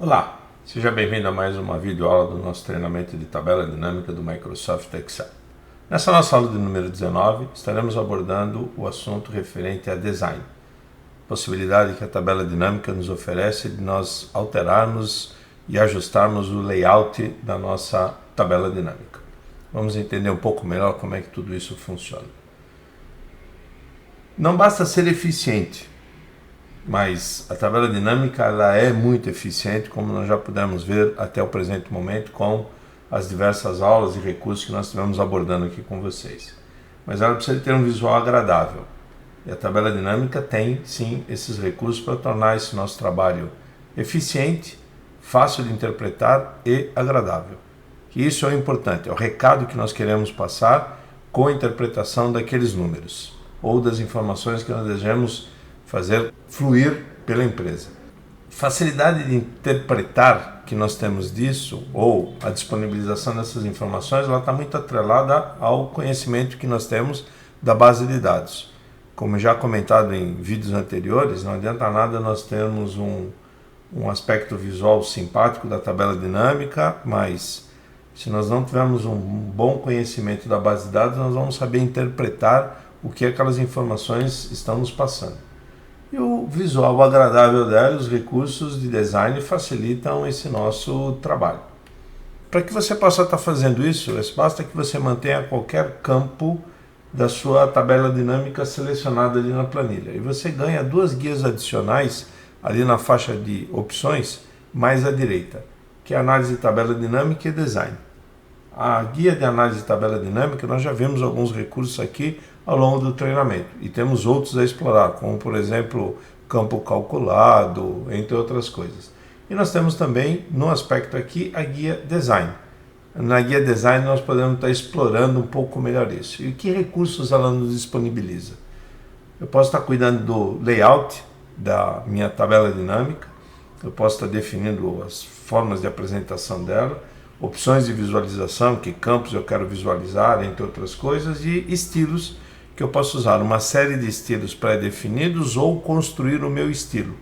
Olá, seja bem-vindo a mais uma videoaula do nosso treinamento de tabela dinâmica do Microsoft Excel. Nessa nossa aula de número 19, estaremos abordando o assunto referente a design, possibilidade que a tabela dinâmica nos oferece de nós alterarmos e ajustarmos o layout da nossa tabela dinâmica. Vamos entender um pouco melhor como é que tudo isso funciona. Não basta ser eficiente, mas a tabela dinâmica ela é muito eficiente, como nós já pudemos ver até o presente momento com as diversas aulas e recursos que nós estivemos abordando aqui com vocês. Mas ela precisa ter um visual agradável. E a tabela dinâmica tem, sim, esses recursos para tornar esse nosso trabalho eficiente, fácil de interpretar e agradável. E isso é importante, é o recado que nós queremos passar com a interpretação daqueles números ou das informações que nós desejamos fazer fluir pela empresa. Facilidade de interpretar que nós temos disso, ou a disponibilização dessas informações, ela está muito atrelada ao conhecimento que nós temos da base de dados. Como já comentado em vídeos anteriores, não adianta nada nós termos um aspecto visual simpático da tabela dinâmica, mas se nós não tivermos um bom conhecimento da base de dados, nós vamos saber interpretar o que aquelas informações estão nos passando. E o visual agradável dela, os recursos de design facilitam esse nosso trabalho. Para que você possa estar fazendo isso, basta que você mantenha qualquer campo da sua tabela dinâmica selecionada ali na planilha. E você ganha duas guias adicionais ali na faixa de opções, mais à direita, que é análise de tabela dinâmica e design. A guia de análise de tabela dinâmica, nós já vimos alguns recursos aqui ao longo do treinamento e temos outros a explorar, como por exemplo campo calculado, entre outras coisas. E nós temos também no aspecto aqui a guia design. Na guia design nós podemos estar explorando um pouco melhor isso. E que recursos ela nos disponibiliza? Eu posso estar cuidando do layout da minha tabela dinâmica, eu posso estar definindo as formas de apresentação dela, opções de visualização, que campos eu quero visualizar, entre outras coisas, e estilos, que eu posso usar uma série de estilos pré-definidos ou construir o meu estilo,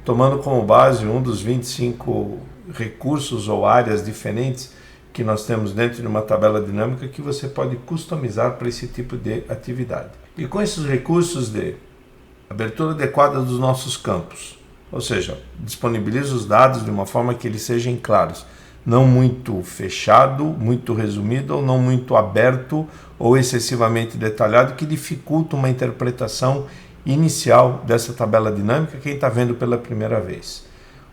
tomando como base um dos 25 recursos ou áreas diferentes que nós temos dentro de uma tabela dinâmica que você pode customizar para esse tipo de atividade. E com esses recursos de abertura adequada dos nossos campos, ou seja, disponibiliza os dados de uma forma que eles sejam claros, não muito fechado, muito resumido ou não muito aberto ou excessivamente detalhado, que dificulta uma interpretação inicial dessa tabela dinâmica quem está vendo pela primeira vez.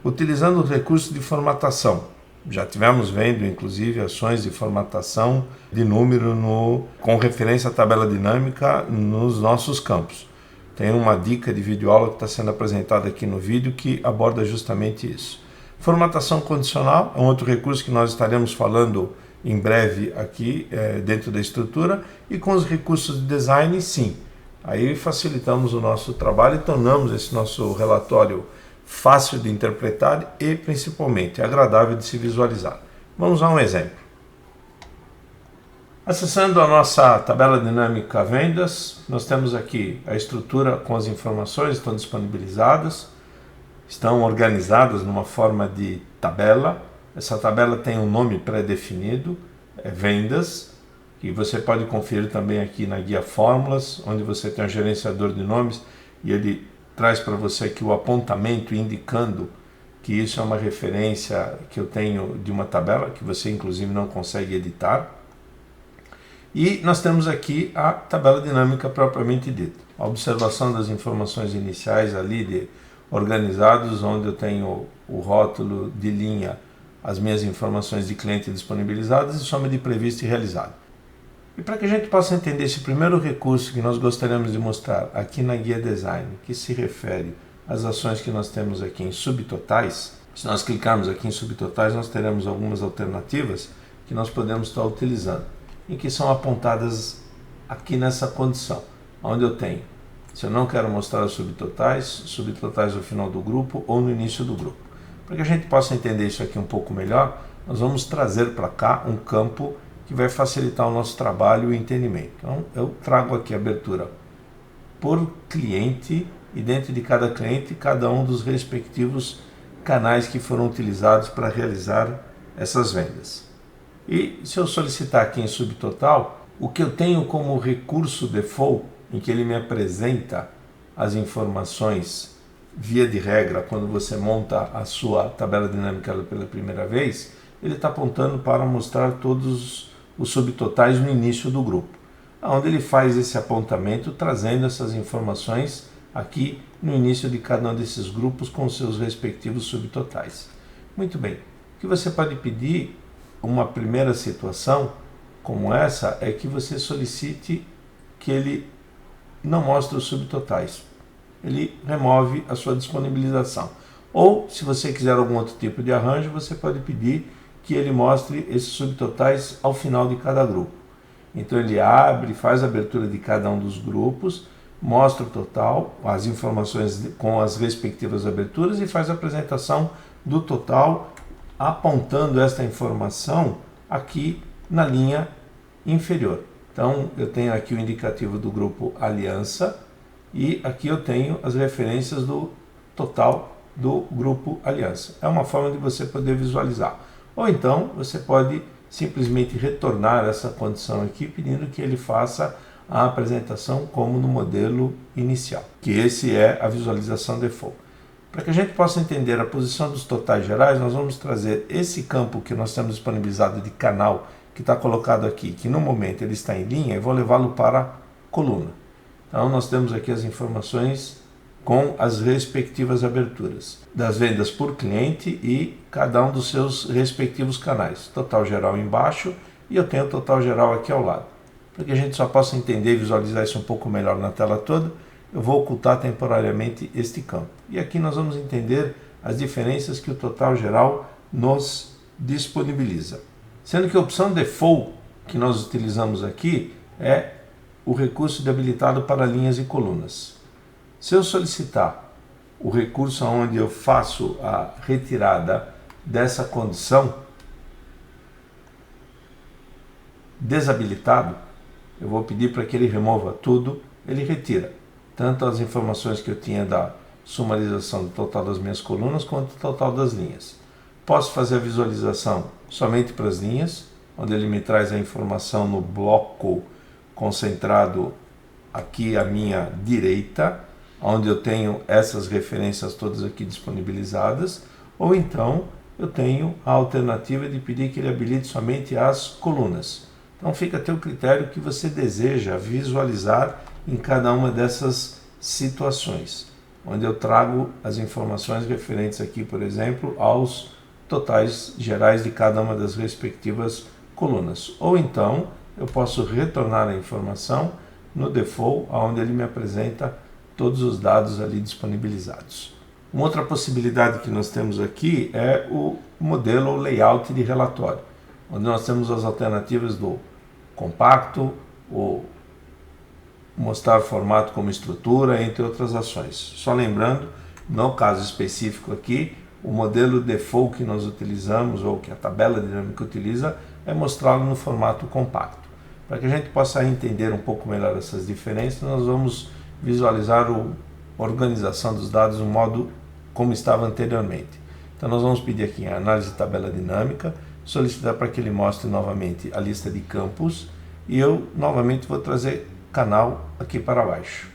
Utilizando os recursos de formatação, já tivemos vendo inclusive ações de formatação de número com referência à tabela dinâmica nos nossos campos. Tem uma dica de videoaula que está sendo apresentada aqui no vídeo que aborda justamente isso. Formatação condicional é um outro recurso que nós estaremos falando em breve aqui dentro da estrutura, e com os recursos de design, sim. Aí facilitamos o nosso trabalho e tornamos esse nosso relatório fácil de interpretar e principalmente agradável de se visualizar. Vamos a um exemplo. Acessando a nossa tabela dinâmica vendas, nós temos aqui a estrutura com as informações, estão disponibilizadas. Estão organizadas numa forma de tabela. Essa tabela tem um nome pré-definido, vendas, e você pode conferir também aqui na guia fórmulas, onde você tem um gerenciador de nomes e ele traz para você aqui o apontamento indicando que isso é uma referência que eu tenho de uma tabela, que você inclusive não consegue editar. E nós temos aqui a tabela dinâmica propriamente dita. A observação das informações iniciais ali de organizados, onde eu tenho o rótulo de linha, as minhas informações de cliente disponibilizadas e soma de previsto e realizado. E para que a gente possa entender esse primeiro recurso que nós gostaríamos de mostrar aqui na guia design, que se refere às ações que nós temos aqui em subtotais, se nós clicarmos aqui em subtotais, nós teremos algumas alternativas que nós podemos estar utilizando, em que são apontadas aqui nessa condição, onde eu tenho, se eu não quero mostrar os subtotais no final do grupo ou no início do grupo. Para que a gente possa entender isso aqui um pouco melhor, nós vamos trazer para cá um campo que vai facilitar o nosso trabalho e entendimento. Então, eu trago aqui a abertura por cliente e dentro de cada cliente, cada um dos respectivos canais que foram utilizados para realizar essas vendas. E se eu solicitar aqui em subtotal, o que eu tenho como recurso default, em que ele me apresenta as informações via de regra, quando você monta a sua tabela dinâmica pela primeira vez, ele está apontando para mostrar todos os subtotais no início do grupo, onde ele faz esse apontamento trazendo essas informações aqui no início de cada um desses grupos com seus respectivos subtotais. Muito bem, o que você pode pedir, uma primeira situação como essa, é que você solicite que ele não mostre os subtotais. Ele remove a sua disponibilização. Ou, se você quiser algum outro tipo de arranjo, você pode pedir que ele mostre esses subtotais ao final de cada grupo. Então ele abre, faz a abertura de cada um dos grupos, mostra o total, as informações com as respectivas aberturas e faz a apresentação do total, apontando esta informação aqui na linha inferior. Então eu tenho aqui o indicativo do grupo Aliança e aqui eu tenho as referências do total do grupo Aliança. É uma forma de você poder visualizar. Ou então você pode simplesmente retornar essa condição aqui pedindo que ele faça a apresentação como no modelo inicial, que esse é a visualização default. Para que a gente possa entender a posição dos totais gerais, nós vamos trazer esse campo que nós temos disponibilizado de canal, que está colocado aqui, que no momento ele está em linha, e vou levá-lo para a coluna. Então nós temos aqui as informações com as respectivas aberturas das vendas por cliente e cada um dos seus respectivos canais. Total geral embaixo e eu tenho o total geral aqui ao lado. Para que a gente só possa entender e visualizar isso um pouco melhor na tela toda, eu vou ocultar temporariamente este campo. E aqui nós vamos entender as diferenças que o total geral nos disponibiliza. Sendo que a opção default que nós utilizamos aqui é o recurso de habilitado para linhas e colunas. Se eu solicitar o recurso onde eu faço a retirada dessa condição desabilitado, eu vou pedir para que ele remova tudo, ele retira tanto as informações que eu tinha da sumarização do total das minhas colunas quanto do total das linhas. Posso fazer a visualização somente para as linhas, onde ele me traz a informação no bloco concentrado aqui à minha direita, onde eu tenho essas referências todas aqui disponibilizadas, ou então eu tenho a alternativa de pedir que ele habilite somente as colunas. Então fica a teu critério que você deseja visualizar em cada uma dessas situações, onde eu trago as informações referentes aqui, por exemplo, aos totais gerais de cada uma das respectivas colunas. Ou então eu posso retornar a informação no default, onde ele me apresenta todos os dados ali disponibilizados. Uma outra possibilidade que nós temos aqui é o modelo ou layout de relatório, onde nós temos as alternativas do compacto, o mostrar formato como estrutura, entre outras ações. Só lembrando, no caso específico aqui, o modelo default que nós utilizamos, ou que a tabela dinâmica utiliza, é mostrá-lo no formato compacto. Para que a gente possa entender um pouco melhor essas diferenças, nós vamos visualizar a organização dos dados no modo como estava anteriormente. Então nós vamos pedir aqui em análise de tabela dinâmica, solicitar para que ele mostre novamente a lista de campos e eu novamente vou trazer canal aqui para baixo.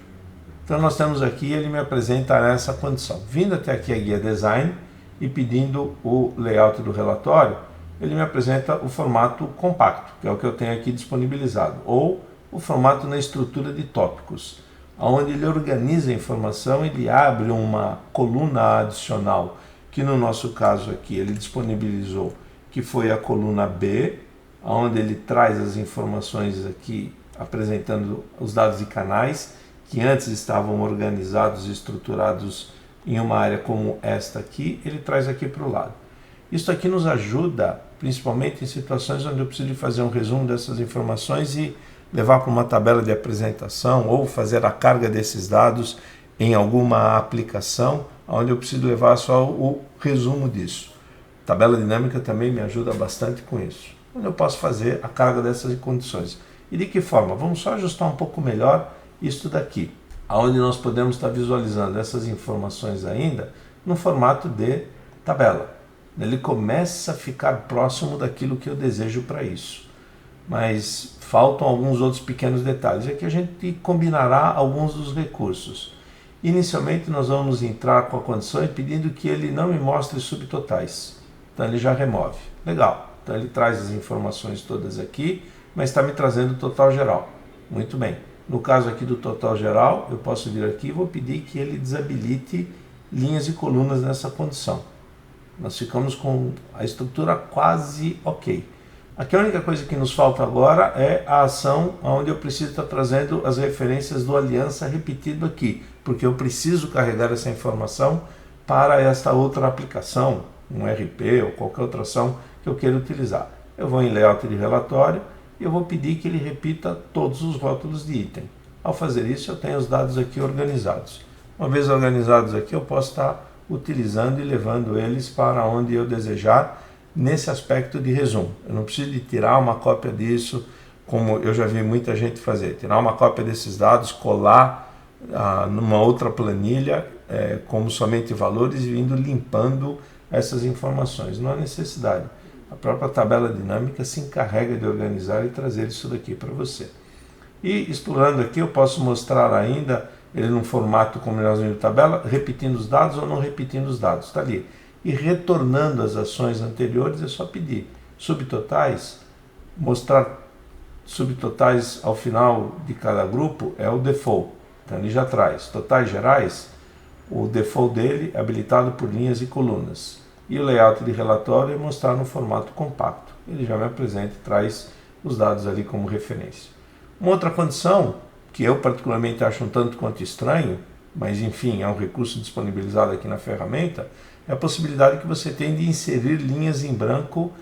Então nós temos aqui, ele me apresenta essa condição. Vindo até aqui a guia design e pedindo o layout do relatório, ele me apresenta o formato compacto, que é o que eu tenho aqui disponibilizado, ou o formato na estrutura de tópicos, onde ele organiza a informação, ele abre uma coluna adicional, que no nosso caso aqui ele disponibilizou, que foi a coluna B, onde ele traz as informações aqui, apresentando os dados de canais, que antes estavam organizados e estruturados em uma área como esta aqui, ele traz aqui para o lado. Isso aqui nos ajuda, principalmente em situações onde eu preciso fazer um resumo dessas informações e levar para uma tabela de apresentação ou fazer a carga desses dados em alguma aplicação, onde eu preciso levar só o resumo disso. A tabela dinâmica também me ajuda bastante com isso, onde eu posso fazer a carga dessas condições. E de que forma? Vamos só ajustar um pouco melhor isso daqui, onde nós podemos estar visualizando essas informações ainda no formato de tabela. Ele começa a ficar próximo daquilo que eu desejo para isso. Mas faltam alguns outros pequenos detalhes. Aqui a gente combinará alguns dos recursos. Inicialmente nós vamos entrar com a condição pedindo que ele não me mostre subtotais. Então ele já remove. Legal. Então ele traz as informações todas aqui, mas está me trazendo o total geral. Muito bem. No caso aqui do total geral, eu posso vir aqui e vou pedir que ele desabilite linhas e colunas nessa condição. Nós ficamos com a estrutura quase ok. Aqui a única coisa que nos falta agora é a ação onde eu preciso estar trazendo as referências do aliança repetido aqui, porque eu preciso carregar essa informação para esta outra aplicação, um RP ou qualquer outra ação que eu queira utilizar. Eu vou em layout de relatório e eu vou pedir que ele repita todos os rótulos de item. Ao fazer isso, eu tenho os dados aqui organizados. Uma vez organizados aqui, eu posso estar utilizando e levando eles para onde eu desejar nesse aspecto de resumo. Eu não preciso de tirar uma cópia disso, como eu já vi muita gente fazer, tirar uma cópia desses dados, colar numa outra planilha como somente valores e indo limpando essas informações. Não há necessidade. A própria tabela dinâmica se encarrega de organizar e trazer isso daqui para você. E explorando aqui eu posso mostrar ainda ele num formato como nós vimos na tabela, repetindo os dados ou não repetindo os dados, está ali. E retornando as ações anteriores é só pedir subtotais, mostrar subtotais ao final de cada grupo é o default, então ele já traz. Totais gerais, o default dele é habilitado por linhas e colunas. E o layout de relatório é mostrar no formato compacto. Ele já me apresenta e traz os dados ali como referência. Uma outra condição, que eu particularmente acho um tanto quanto estranho, mas enfim, é um recurso disponibilizado aqui na ferramenta, é a possibilidade que você tem de inserir linhas em branco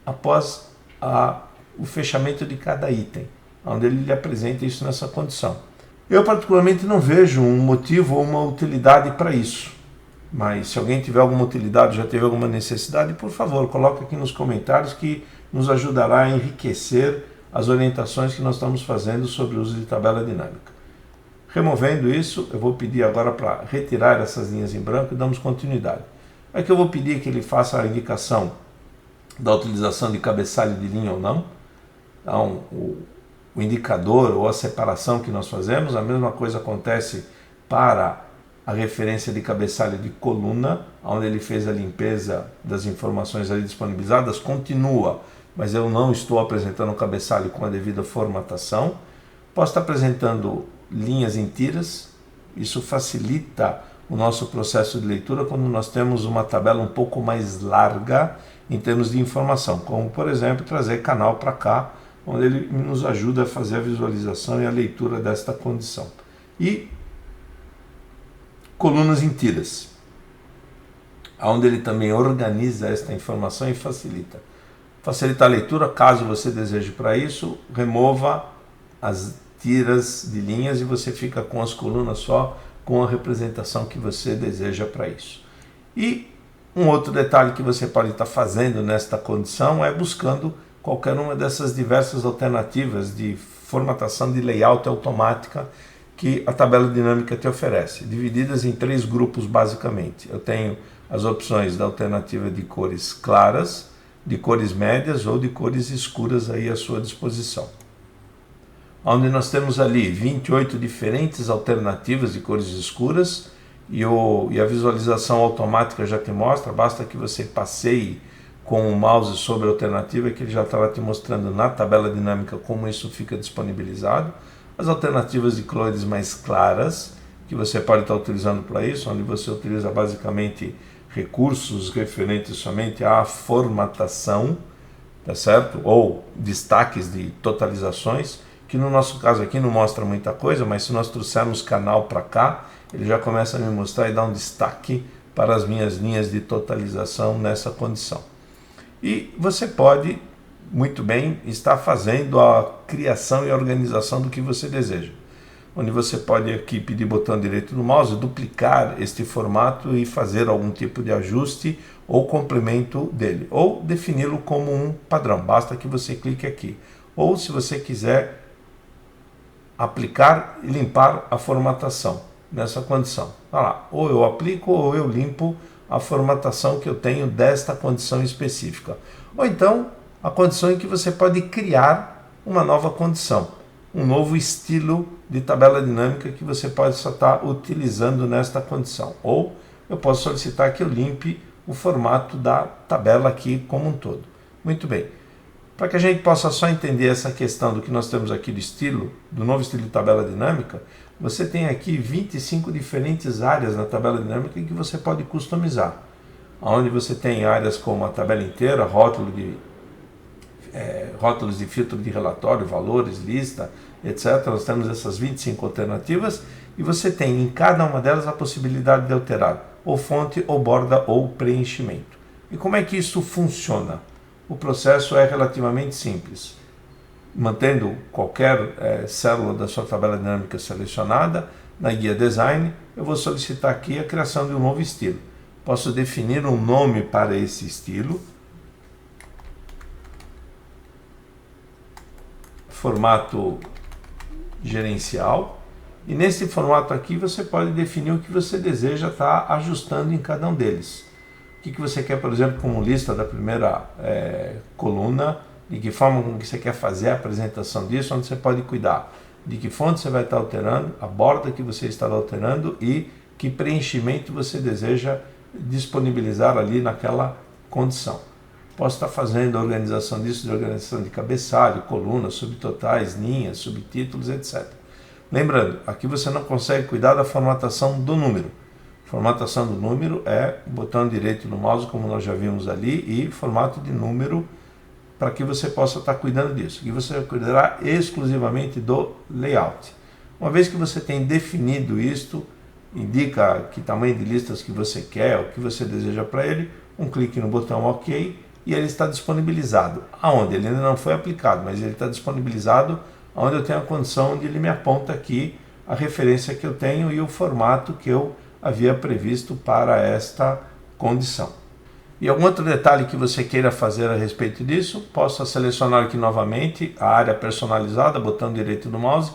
após o fechamento de cada item, onde ele lhe apresenta isso nessa condição. Eu particularmente não vejo um motivo ou uma utilidade para isso, mas se alguém tiver alguma utilidade, já teve alguma necessidade, por favor, coloque aqui nos comentários que nos ajudará a enriquecer as orientações que nós estamos fazendo sobre o uso de tabela dinâmica. Removendo isso, eu vou pedir agora para retirar essas linhas em branco e damos continuidade. Aqui eu vou pedir que ele faça a indicação da utilização de cabeçalho de linha ou não. Então, o indicador ou a separação que nós fazemos, a mesma coisa acontece para a referência de cabeçalho de coluna, onde ele fez a limpeza das informações ali disponibilizadas, continua, mas eu não estou apresentando o cabeçalho com a devida formatação. Posso estar apresentando linhas em tiras, isso facilita o nosso processo de leitura quando nós temos uma tabela um pouco mais larga em termos de informação, como por exemplo trazer canal para cá, onde ele nos ajuda a fazer a visualização e a leitura desta condição. E colunas em tiras, onde ele também organiza esta informação e facilita. Facilitar a leitura, caso você deseje para isso, remova as tiras de linhas e você fica com as colunas só com a representação que você deseja para isso. E um outro detalhe que você pode estar fazendo nesta condição é buscando qualquer uma dessas diversas alternativas de formatação de layout automática que a tabela dinâmica te oferece, divididas em 3 grupos basicamente. Eu tenho as opções da alternativa de cores claras, de cores médias ou de cores escuras aí à sua disposição. Onde nós temos ali 28 diferentes alternativas de cores escuras e a visualização automática já te mostra, basta que você passeie com o mouse sobre a alternativa que ele já estará te mostrando na tabela dinâmica como isso fica disponibilizado. As alternativas de cores mais claras, que você pode estar utilizando para isso, onde você utiliza basicamente recursos referentes somente à formatação, tá certo? Ou destaques de totalizações, que no nosso caso aqui não mostra muita coisa, mas se nós trouxermos canal para cá, ele já começa a me mostrar e dar um destaque para as minhas linhas de totalização nessa condição. E você pode, muito bem, estar fazendo a criação e organização do que você deseja. Onde você pode aqui pedir botão direito do mouse, duplicar este formato e fazer algum tipo de ajuste ou complemento dele. Ou defini-lo como um padrão, basta que você clique aqui. Ou se você quiser aplicar e limpar a formatação nessa condição. Olha lá, ou eu aplico ou eu limpo a formatação que eu tenho desta condição específica. Ou então, a condição em que você pode criar uma nova condição, um novo estilo de tabela dinâmica que você pode só estar utilizando nesta condição. Ou eu posso solicitar que eu limpe o formato da tabela aqui como um todo. Muito bem. Para que a gente possa só entender essa questão do que nós temos aqui do estilo, do novo estilo de tabela dinâmica, você tem aqui 25 diferentes áreas na tabela dinâmica que você pode customizar. Onde você tem áreas como a tabela inteira, rótulos de filtro de relatório, valores, lista, etc. Nós temos essas 25 alternativas e você tem em cada uma delas a possibilidade de alterar ou fonte, ou borda, ou preenchimento. E como é que isso funciona? O processo é relativamente simples. Mantendo qualquer célula da sua tabela dinâmica selecionada, na guia Design, eu vou solicitar aqui a criação de um novo estilo. Posso definir um nome para esse estilo, formato gerencial, e nesse formato aqui você pode definir o que você deseja estar ajustando em cada um deles. O que você quer, por exemplo, como lista da primeira coluna, de que forma com que você quer fazer a apresentação disso, onde você pode cuidar de que fonte você vai estar alterando, a borda que você está alterando e que preenchimento você deseja disponibilizar ali naquela condição. Posso estar fazendo a organização disso, de organização de cabeçalho, colunas, subtotais, linhas, subtítulos, etc. Lembrando, aqui você não consegue cuidar da formatação do número. Formatação do número é botão direito no mouse, como nós já vimos ali, e formato de número para que você possa estar cuidando disso. E você cuidará exclusivamente do layout. Uma vez que você tem definido isto, indica que tamanho de listas que você quer, o que você deseja para ele, um clique no botão OK e ele está disponibilizado. Aonde? Ele ainda não foi aplicado, mas ele está disponibilizado onde eu tenho a condição onde ele me aponta aqui a referência que eu tenho e o formato que eu havia previsto para esta condição. E algum outro detalhe que você queira fazer a respeito disso, possa selecionar aqui novamente a área personalizada, botão direito do mouse,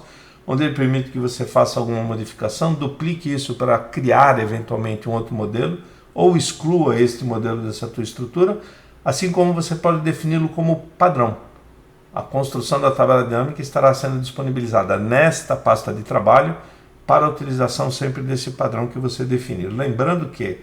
onde ele permite que você faça alguma modificação, duplique isso para criar eventualmente um outro modelo, ou exclua este modelo dessa tua estrutura, assim como você pode defini-lo como padrão. A construção da tabela dinâmica estará sendo disponibilizada nesta pasta de trabalho para a utilização sempre desse padrão que você definir. Lembrando que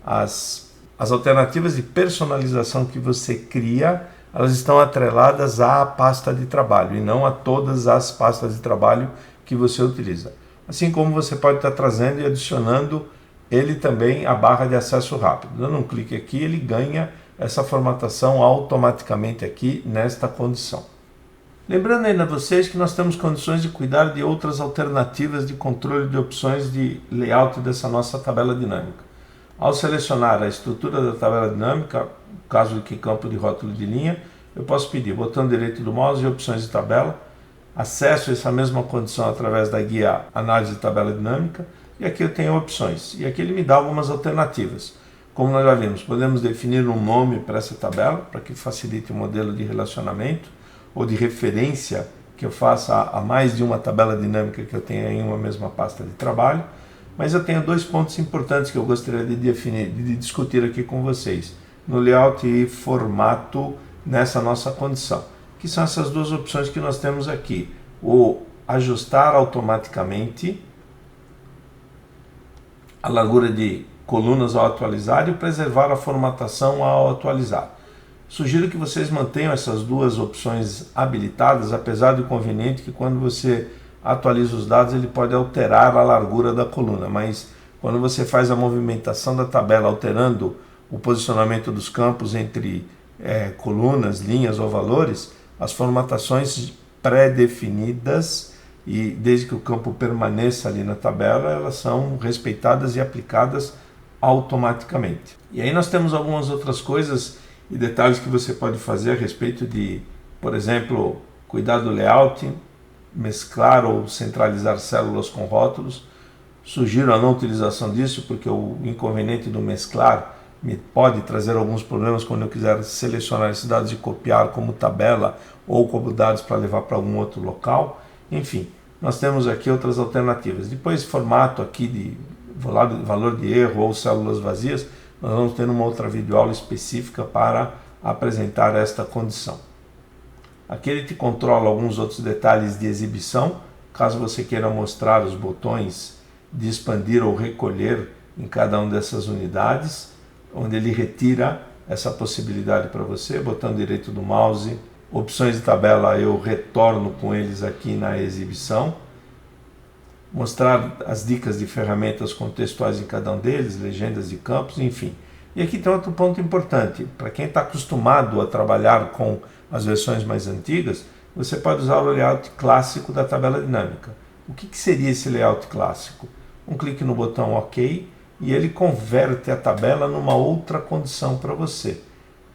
as alternativas de personalização que você cria, elas estão atreladas à pasta de trabalho e não a todas as pastas de trabalho que você utiliza. Assim como você pode estar trazendo e adicionando ele também a barra de acesso rápido. Dando um clique aqui, ele ganha essa formatação automaticamente aqui nesta condição. Lembrando ainda a vocês que nós temos condições de cuidar de outras alternativas de controle de opções de layout dessa nossa tabela dinâmica. Ao selecionar a estrutura da tabela dinâmica, no caso aqui campo de rótulo de linha, eu posso pedir botão direito do mouse e opções de tabela, acesso a essa mesma condição através da guia análise de tabela dinâmica, e aqui eu tenho opções, e aqui ele me dá algumas alternativas. Como nós já vimos, podemos definir um nome para essa tabela, para que facilite o modelo de relacionamento ou de referência que eu faça a mais de uma tabela dinâmica que eu tenha em uma mesma pasta de trabalho. Mas eu tenho dois pontos importantes que eu gostaria de definir, de discutir aqui com vocês, no layout e formato nessa nossa condição, que são essas duas opções que nós temos aqui, o ajustar automaticamente a largura de colunas ao atualizar e preservar a formatação ao atualizar. Sugiro que vocês mantenham essas duas opções habilitadas, apesar do conveniente que quando você atualiza os dados ele pode alterar a largura da coluna, mas quando você faz a movimentação da tabela alterando o posicionamento dos campos entre colunas, linhas ou valores, as formatações pré-definidas e desde que o campo permaneça ali na tabela, elas são respeitadas e aplicadas automaticamente. E aí nós temos algumas outras coisas e detalhes que você pode fazer a respeito de, por exemplo, cuidar do layout, mesclar ou centralizar células com rótulos. Sugiro a não utilização disso porque o inconveniente do mesclar me pode trazer alguns problemas quando eu quiser selecionar esses dados e copiar como tabela ou como dados para levar para algum outro local. Enfim, nós temos aqui outras alternativas. Depois, formato aqui de valor de erro ou células vazias, nós vamos ter uma outra videoaula específica para apresentar esta condição. Aqui ele te controla alguns outros detalhes de exibição, caso você queira mostrar os botões de expandir ou recolher em cada uma dessas unidades, onde ele retira essa possibilidade para você, botão direito do mouse, opções de tabela eu retorno com eles aqui na exibição, mostrar as dicas de ferramentas contextuais em cada um deles, legendas de campos, enfim. E aqui tem outro ponto importante, para quem está acostumado a trabalhar com as versões mais antigas, você pode usar o layout clássico da tabela dinâmica. O que seria esse layout clássico? Um clique no botão OK e ele converte a tabela numa outra condição para você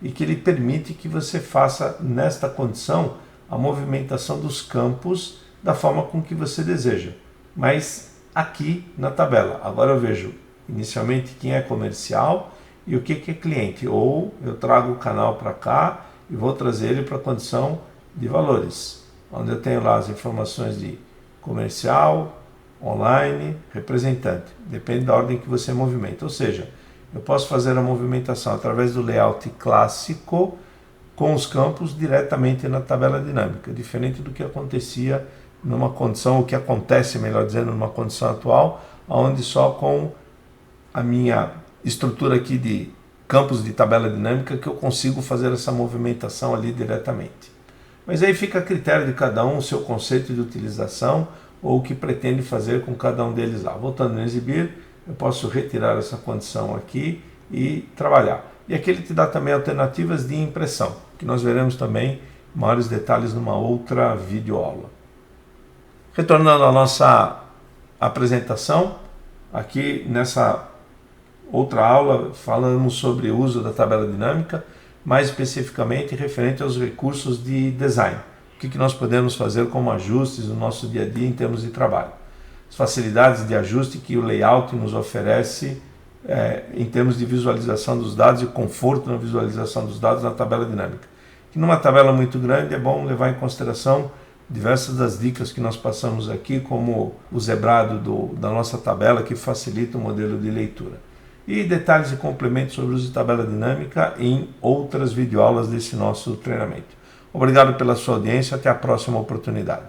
e que ele permite que você faça nesta condição a movimentação dos campos da forma com que você deseja, mas aqui na tabela. Agora eu vejo inicialmente quem é comercial e o que é cliente, ou eu trago o canal para cá e vou trazer ele para a condição de valores, onde eu tenho lá as informações de comercial, online, representante, depende da ordem que você movimenta, ou seja, eu posso fazer a movimentação através do layout clássico com os campos diretamente na tabela dinâmica, diferente do que acontecia numa condição, o que acontece, melhor dizendo, numa condição atual, onde só com a minha estrutura aqui de campos de tabela dinâmica que eu consigo fazer essa movimentação ali diretamente. Mas aí fica a critério de cada um o seu conceito de utilização ou o que pretende fazer com cada um deles lá. Voltando em exibir, eu posso retirar essa condição aqui e trabalhar. E aqui ele te dá também alternativas de impressão, que nós veremos também maiores detalhes numa outra videoaula. Retornando à nossa apresentação, aqui nessa outra aula falamos sobre o uso da tabela dinâmica, mais especificamente referente aos recursos de design. O que nós podemos fazer como ajustes no nosso dia a dia em termos de trabalho. As facilidades de ajuste que o layout nos oferece em termos de visualização dos dados e conforto na visualização dos dados na tabela dinâmica. Que numa tabela muito grande é bom levar em consideração diversas das dicas que nós passamos aqui, como o zebrado da nossa tabela, que facilita o modelo de leitura. E detalhes e complementos sobre o uso de tabela dinâmica em outras videoaulas desse nosso treinamento. Obrigado pela sua audiência, até a próxima oportunidade.